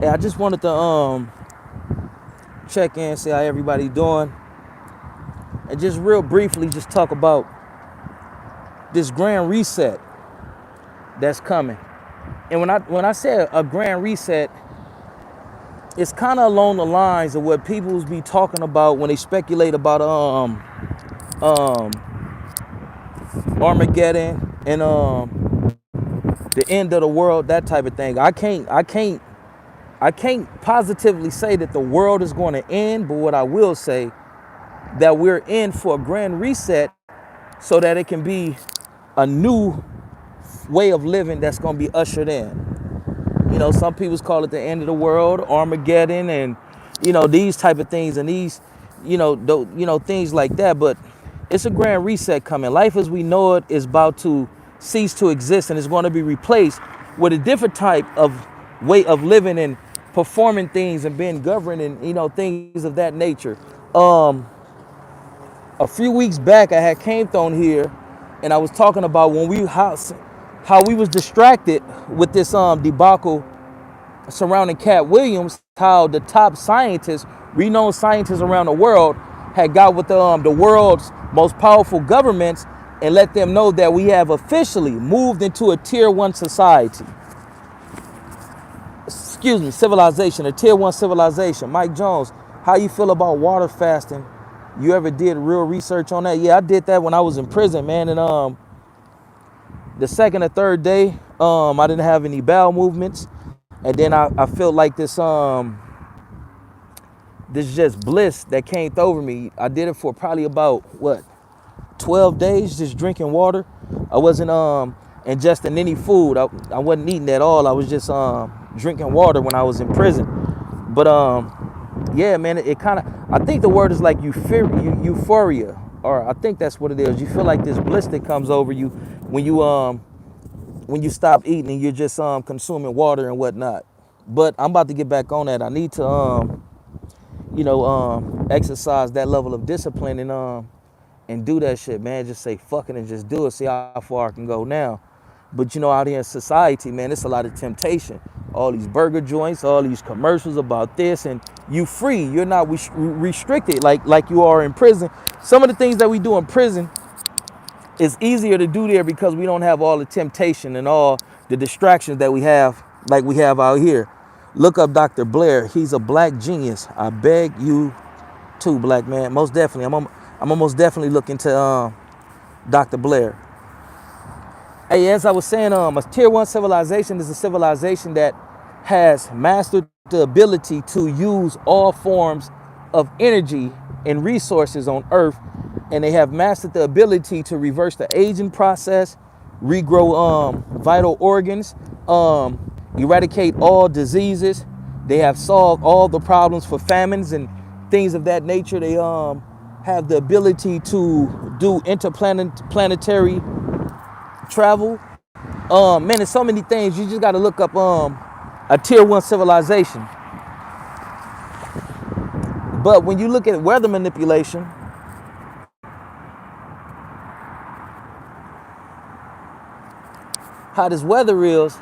Hey, I just wanted to check in, see how everybody doing, and just real briefly just talk about this grand reset that's coming. And when I say a grand reset, it's kind of along the lines of what people be talking about when they speculate about um Armageddon and the end of the world, that type of thing. I can't positively say that the world is going to end, but what I will say that we're in for a grand reset so that it can be a new way of living that's going to be ushered in. Some people call it the end of the world, Armageddon, and these type of things, and these, things like that. But it's a grand reset coming. Life as we know it is about to cease to exist, and it's going to be replaced with a different type of way of living and performing things and being governed, and things of that nature. Um, a few weeks back, I had came on here, and I was talking about when how we was distracted with this debacle surrounding Cat Williams, how the top scientists, renowned scientists around the world, had got with the world's most powerful governments and let them know that we have officially moved into a tier one society. Excuse me, civilization, a tier one civilization. Mike Jones, how you feel about water fasting? You ever did real research on that? Yeah, I did that when I was in prison, man. And the second or third day, I didn't have any bowel movements. And then I felt like this just bliss that came over me. I did it for probably about 12 days, just drinking water. I wasn't ingesting any food. I wasn't eating at all. I was just drinking water when I was in prison. But yeah, man, it kind of, I think the word is like euphoria, or I think that's what it is. You feel like this bliss that comes over you when you stop eating and you're just consuming water and whatnot. But I'm about to get back on that. I need to exercise that level of discipline and do that shit, man. Just say fuck it and just do it. See how far I can go now. But out here in society, man, it's a lot of temptation. All these burger joints, all these commercials about this, and you free. You're not restricted like you are in prison. Some of the things that we do in prison is easier to do there because we don't have all the temptation and all the distractions that we have like we have out here. Look up Dr. Blair. He's a black genius. I beg you to, black man. Most definitely. I'm most definitely looking to Dr. Blair. Hey, as I was saying, a tier one civilization is a civilization that has mastered the ability to use all forms of energy and resources on Earth, and they have mastered the ability to reverse the aging process, regrow vital organs, eradicate all diseases. They have solved all the problems for famines and things of that nature. They have the ability to do interplanetary travel. Man, there's so many things. You just got to look up a tier one civilization. But when you look at weather manipulation, how this weather is,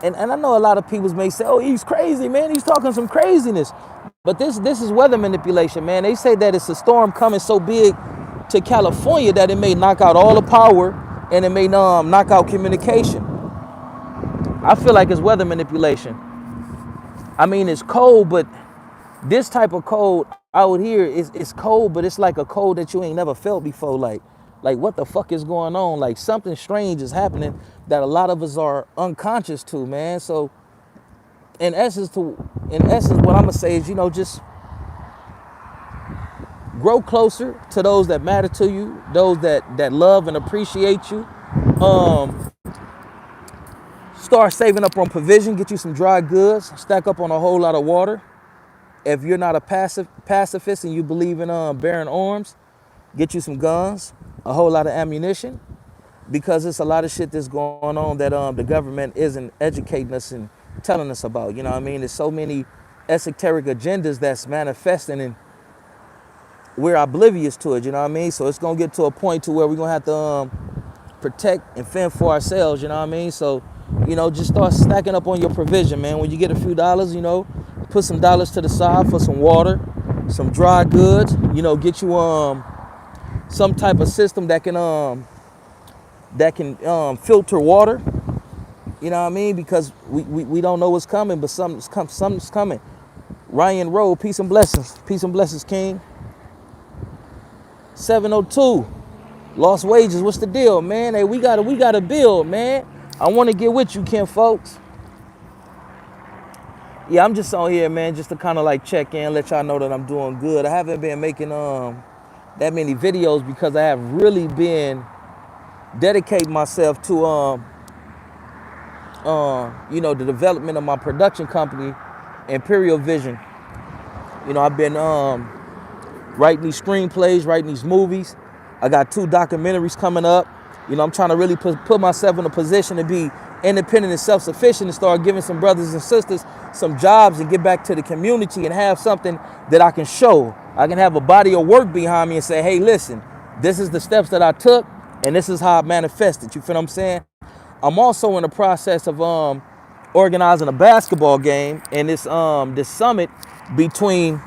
and I know a lot of people may say, oh, he's crazy, man. He's talking some craziness. But this is weather manipulation, man. They say that it's a storm coming so big to California that it may knock out all the power and it may knock out communication. I feel like it's weather manipulation. I mean, it's cold, but this type of cold out here is cold, but it's like a cold that you ain't never felt before. Like what the fuck is going on? Like something strange is happening that a lot of us are unconscious to, man. So in essence, what I'm gonna say is, just grow closer to those that matter to you, those that love and appreciate you. Um, Start saving up on provision, get you some dry goods, stack up on a whole lot of water. If you're not a pacifist and you believe in bearing arms, get you some guns, a whole lot of ammunition, because it's a lot of shit that's going on that the government isn't educating us and telling us about. You know what I mean? There's so many esoteric agendas that's manifesting, and we're oblivious to it. You know what I mean? So it's gonna get to a point to where we're gonna have to protect and fend for ourselves. You know what I mean? So You know, just start stacking up on your provision, man. When you get a few dollars, you know, put some dollars to the side for some water, some dry goods. You know, get you some type of system that can filter water. You know what I mean? Because we don't know what's coming, but something's coming. Ryan Rowe, peace and blessings. Peace and blessings, King. 702. Lost wages. What's the deal, man? Hey, we gotta build, man. I want to get with you, Ken, folks. Yeah, I'm just on here, man, just to kind of like check in, let y'all know that I'm doing good. I haven't been making that many videos because I have really been dedicating myself to you know, the development of my production company, Imperial Vision. You know, I've been writing these screenplays, writing these movies. I got 2 documentaries coming up. You know, I'm trying to really put myself in a position to be independent and self-sufficient and start giving some brothers and sisters some jobs and get back to the community and have something that I can show. I can have a body of work behind me and say, hey, listen, this is the steps that I took and this is how I manifested. You feel what I'm saying? I'm also in the process of organizing a basketball game, and this summit between,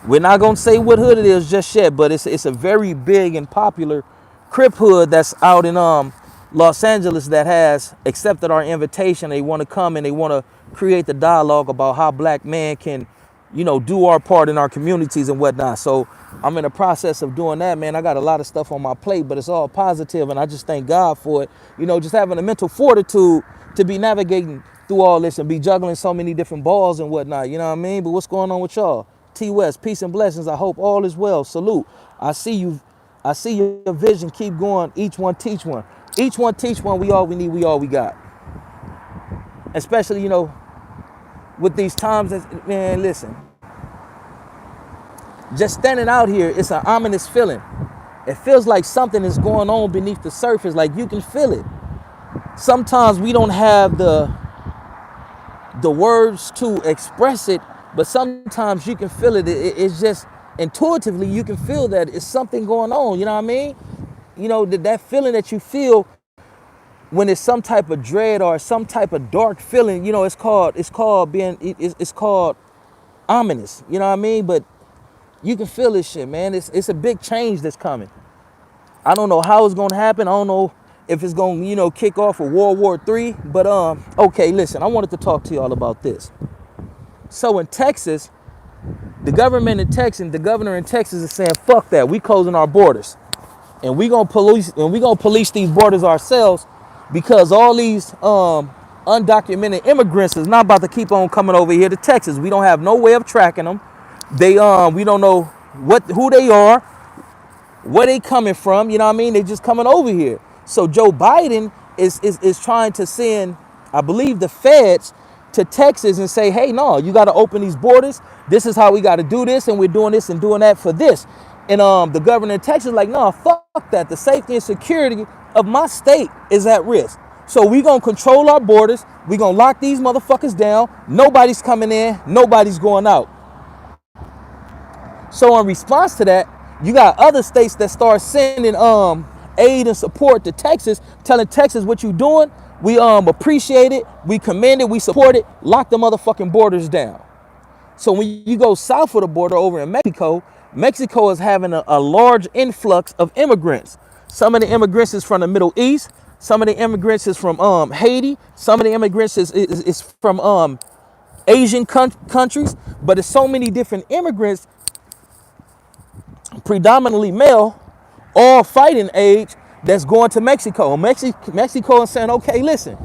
we're not gonna say what hood it is just yet, but it's a very big and popular Crip hood that's out in Los Angeles that has accepted our invitation. They want to come and they want to create the dialogue about how black men can, you know, do our part in our communities and whatnot. So I'm in the process of doing that, man. I got a lot of stuff on my plate, but it's all positive, and I just thank God for it. You know, just having a mental fortitude to be navigating through all this and be juggling so many different balls and whatnot. You know what I mean? But what's going on with y'all? T West, peace and blessings. I hope all is well. Salute. I see you. I see your vision. Keep going. Each one teach one. Each one teach one. We all we need. We all we got. Especially, you know, with these times, man, listen. Just standing out here, it's an ominous feeling. It feels like something is going on beneath the surface. Like you can feel it. Sometimes we don't have the words to express it, but sometimes you can feel it. It's just intuitively you can feel that it's something going on. You know what I mean? You know, that feeling that you feel when it's some type of dread or some type of dark feeling. You know, it's called ominous. You know what I mean? But you can feel this shit, man. It's a big change that's coming. I don't know how it's gonna happen. I don't know if it's gonna, you know, kick off a World War III. But okay, listen, I wanted to talk to y'all about this. So in Texas, the governor in Texas is saying, fuck that, we closing our borders. And we gonna police these borders ourselves, because all these undocumented immigrants is not about to keep on coming over here to Texas. We don't have no way of tracking them. We don't know who they are, where they coming from. You know what I mean? They just coming over here. So Joe Biden is trying to send, I believe, the feds to Texas and say, hey, no, you got to open these borders. This is how we got to do this, and we're doing this and doing that for this. And the governor in Texas is like, no, fuck that. The safety and security of my state is at risk. So we gonna control our borders. We gonna lock these motherfuckers down. Nobody's coming in. Nobody's going out. So in response to that, you got other states that start sending aid and support to Texas, telling Texas what you doing. We appreciate it. We commend it. We support it. Lock the motherfucking borders down. So when you go south of the border over in Mexico, Mexico is having a large influx of immigrants. Some of the immigrants is from the Middle East. Some of the immigrants is from Haiti. Some of the immigrants is from Asian countries. But there's so many different immigrants, predominantly male, all fighting age, that's going to Mexico. Mexico is saying, okay, listen,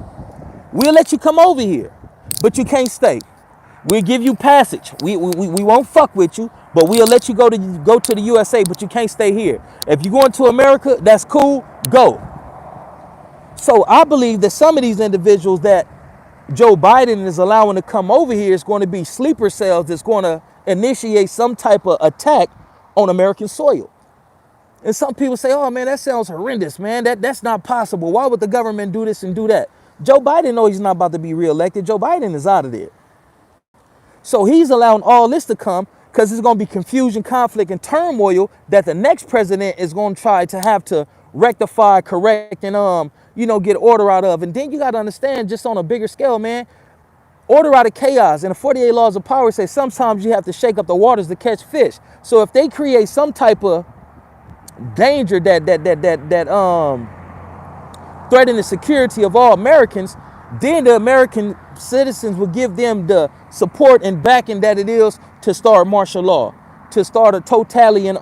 we'll let you come over here, but you can't stay. We'll give you passage. We won't fuck with you, but we'll let you go to the USA, but you can't stay here. If you're going to America, that's cool, go. So I believe that some of these individuals that Joe Biden is allowing to come over here is going to be sleeper cells that's going to initiate some type of attack on American soil. And some people say, oh man, that sounds horrendous, man. That's not possible. Why would the government do this and do that? Joe Biden knows he's not about to be reelected. Joe Biden is out of there. So he's allowing all this to come because there's going to be confusion, conflict, and turmoil that the next president is going to try to have to rectify, correct, and get order out of. And then you got to understand, just on a bigger scale, man, order out of chaos. And the 48 laws of power say sometimes you have to shake up the waters to catch fish. So if they create some type of danger that threaten the security of all Americans, then the American citizens will give them the support and backing that it is to start martial law, to start a totalitarian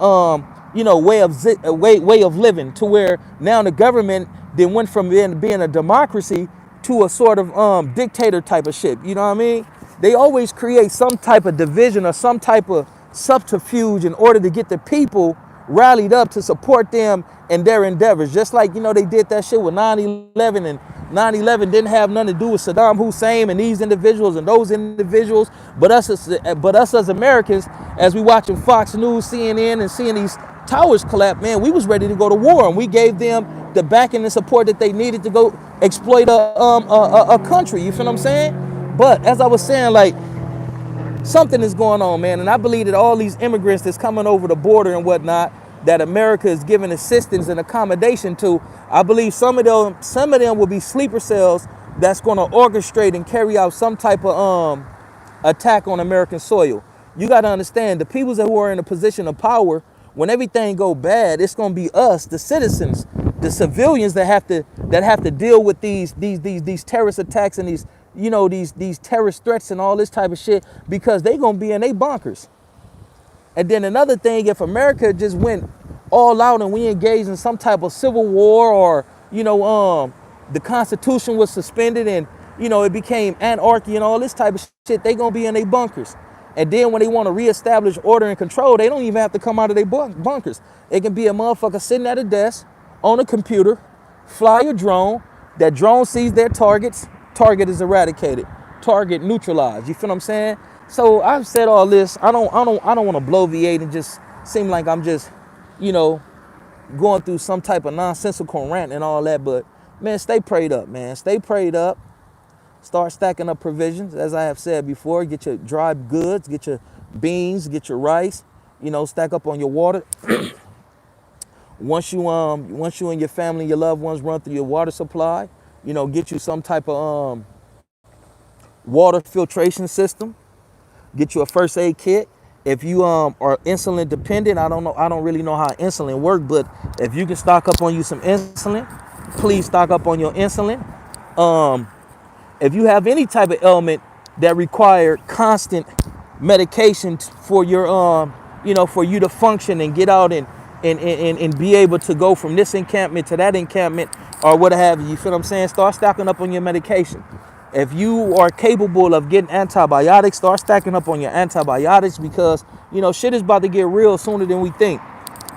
way of living, to where now the government then went from being a democracy to a sort of dictator type of shit. You know what I mean? They always create some type of division or some type of subterfuge in order to get the people rallied up to support them in their endeavors. Just like, they did that shit with 9/11, and 9/11 didn't have nothing to do with Saddam Hussein and these individuals and those individuals, but us as Americans, as we watching Fox News, CNN, and seeing these towers collapse, man, we was ready to go to war, and we gave them the backing and support that they needed to go exploit a country. You feel what I'm saying? But as I was saying, like, something is going on, man, and I believe that all these immigrants that's coming over the border and whatnot, that America is giving assistance and accommodation to, I believe some of them will be sleeper cells that's going to orchestrate and carry out some type of attack on American soil. You got to understand, the people who are in a position of power, when everything go bad, it's going to be us, the citizens, the civilians that have to deal with these terrorist attacks and these terrorist threats and all this type of shit, because they gonna be in they bunkers. And then another thing, if America just went all out and we engaged in some type of civil war, or the Constitution was suspended and it became anarchy and all this type of shit, they gonna be in their bunkers. And then when they want to reestablish order and control, they don't even have to come out of their bunkers. It can be a motherfucker sitting at a desk on a computer, fly a drone, that drone sees their targets, target is eradicated, target neutralized. You feel what I'm saying? So I've said all this. I don't want to bloviate and just seem like I'm just, going through some type of nonsensical rant and all that. But man, stay prayed up, man. Stay prayed up. Start stacking up provisions, as I have said before. Get your dry goods, get your beans, get your rice. Stack up on your water. Once you and your family, your loved ones run through your water supply, get you some type of water filtration system. Get you a first aid kit. If you are insulin dependent, I don't really know how insulin works, but if you can stock up on you some insulin, please stock up on your insulin. If you have any type of ailment that require constant medication for your for you to function and get out and be able to go from this encampment to that encampment or what have you, feel what I'm saying? Start stocking up on your medication. If you are capable of getting antibiotics, start stacking up on your antibiotics, because shit is about to get real sooner than we think.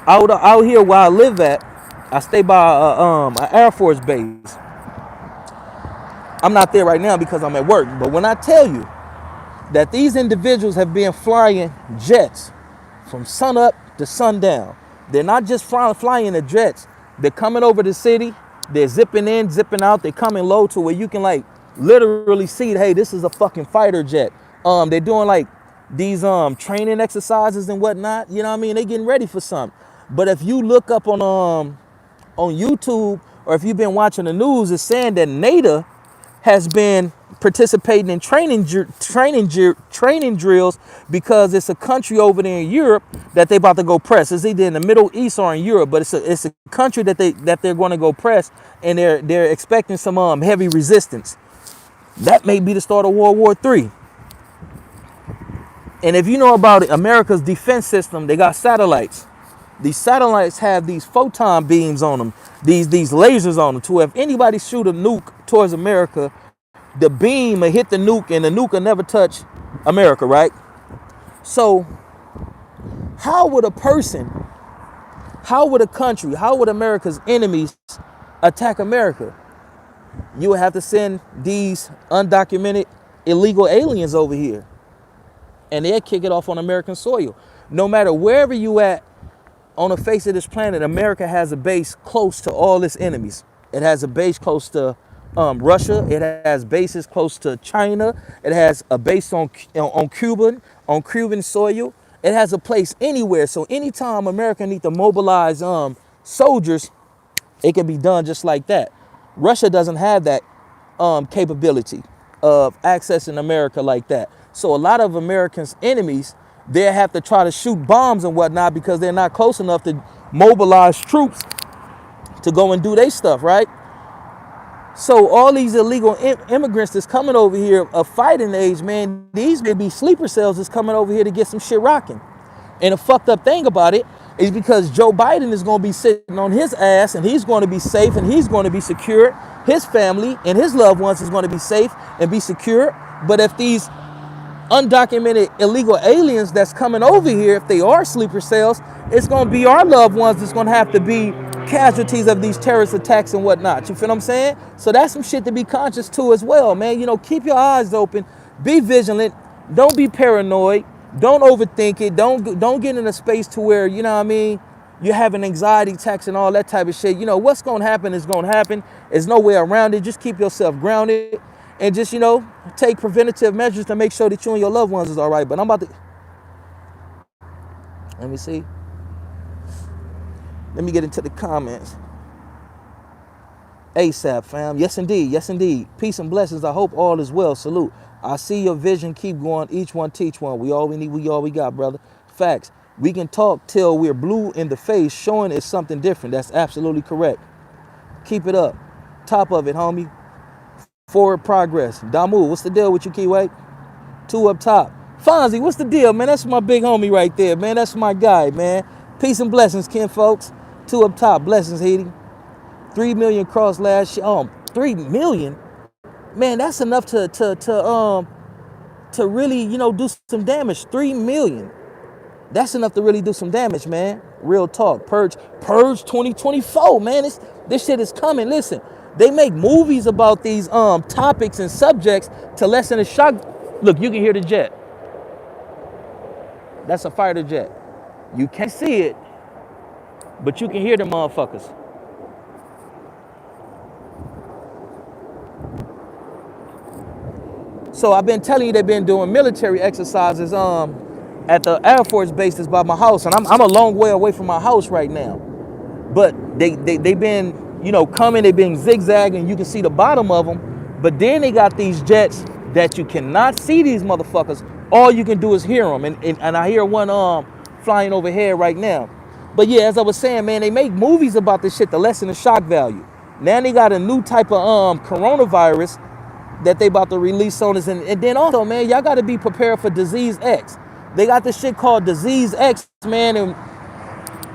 Out here where I live at, I stay by an Air Force base. I'm not there right now because I'm at work, but when I tell you that these individuals have been flying jets from sun up to sundown, they're not just flying the jets, they're coming over the city, they're zipping in, zipping out, they're coming low to where you can literally see, hey, this is a fucking fighter jet. They're doing these training exercises and whatnot, you know what I mean? They getting ready for something. But if you look up on YouTube, or if you've been watching the news, it's saying that NATO has been participating in training drills because it's a country over there in Europe that they about to go press. It's either in the Middle East or in Europe, but it's a country that they're going to go press, and they're expecting some heavy resistance. That may be the start of World War III. And if you know about it, America's defense system, they got satellites. These satellites have these photon beams on them, these lasers on them, to if anybody shoot a nuke towards America, the beam will hit the nuke and the nuke will never touch America, right? So how would a country, how would America's enemies attack America? You would have to send these undocumented illegal aliens over here, and they'll kick it off on American soil. No matter wherever you at on the face of this planet, America has a base close to all its enemies. It has a base close to Russia. It has bases close to China. It has a base on Cuban soil. It has a place anywhere. So anytime America needs to mobilize soldiers, it can be done just like that. Russia doesn't have that capability of accessing America like that. So a lot of Americans' enemies, they have to try to shoot bombs and whatnot because they're not close enough to mobilize troops to go and do their stuff, right? So all these illegal immigrants that's coming over here of fighting age, man, these may be sleeper cells that's coming over here to get some shit rocking. And the fucked up thing about it is because Joe Biden is going to be sitting on his ass and he's going to be safe and he's going to be secure. His family and his loved ones is going to be safe and be secure. But if these undocumented illegal aliens that's coming over here, if they are sleeper cells, it's going to be our loved ones that's going to have to be casualties of these terrorist attacks and whatnot. You feel what I'm saying? So that's some shit to be conscious to as well, man. You know, keep your eyes open, be vigilant, don't be paranoid, don't overthink it, don't get in a space to where, you know what I mean, you're having anxiety attacks and all that type of shit. You know, what's going to happen is going to happen. There's no way around it. Just keep yourself grounded and just, you know, take preventative measures to make sure that you and your loved ones is all right. But I'm about to, let me see. Let me get into the comments. ASAP, fam. Yes, indeed. Yes, indeed. Peace and blessings. I hope all is well. Salute. I see your vision. Keep going. Each one teach one. We all we need. We all we got, brother. Facts. We can talk till we're blue in the face, showing it's something different. That's absolutely correct. Keep it up. Top of it, homie. Forward progress. Damu, what's the deal with you, Keyway? 2 up top. Fonzie, what's the deal, man? That's my big homie right there, man. That's my guy, man. Peace and blessings, kin folks. 2 up top. Blessings, Heating. 3 million cross last year. 3 million? Man, that's enough to really, you know, do some damage. 3 million. That's enough to really do some damage, man. Real talk. Purge 2024, man. This shit is coming. Listen, they make movies about these topics and subjects to lessen the shock. Look, you can hear the jet. That's a fighter jet. You can't see it, but you can hear the motherfuckers. So I've been telling you they've been doing military exercises at the Air Force base that's by my house, and I'm a long way away from my house right now. But they've been, you know, coming, they've been zigzagging, you can see the bottom of them, but then they got these jets that you cannot see these motherfuckers. All you can do is hear them, and I hear one flying overhead right now. But yeah, as I was saying, man, they make movies about this shit to lessen the shock value. Now they got a new type of coronavirus that they about to release on us, and then also, man, y'all got to be prepared for disease X. They got this shit called disease X, man, and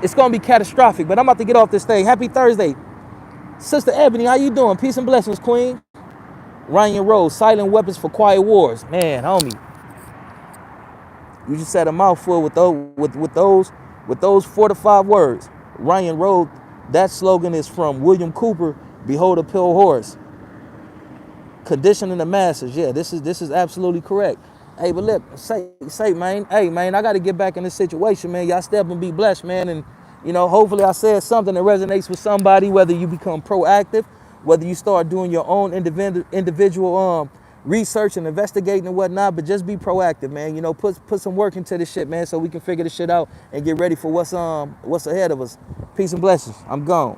it's gonna be catastrophic. But I'm about to get off this thing. Happy Thursday, Sister Ebony. How you doing? Peace and blessings, Queen. Ryan Rose, silent weapons for quiet wars. Man, homie, you just said a mouthful with those 4 to 5 words. Ryan Rose. That slogan is from William Cooper. Behold a pale horse. Conditioning the masses. Yeah, this is absolutely correct. Hey, but look, say, man, hey, man, I got to get back in this situation, man. Y'all step and be blessed, man. And, you know, hopefully I said something that resonates with somebody, whether you become proactive, whether you start doing your own individual research and investigating and whatnot, but just be proactive, man. You know, put some work into this shit, man, so we can figure this shit out and get ready for what's ahead of us. Peace and blessings. I'm gone.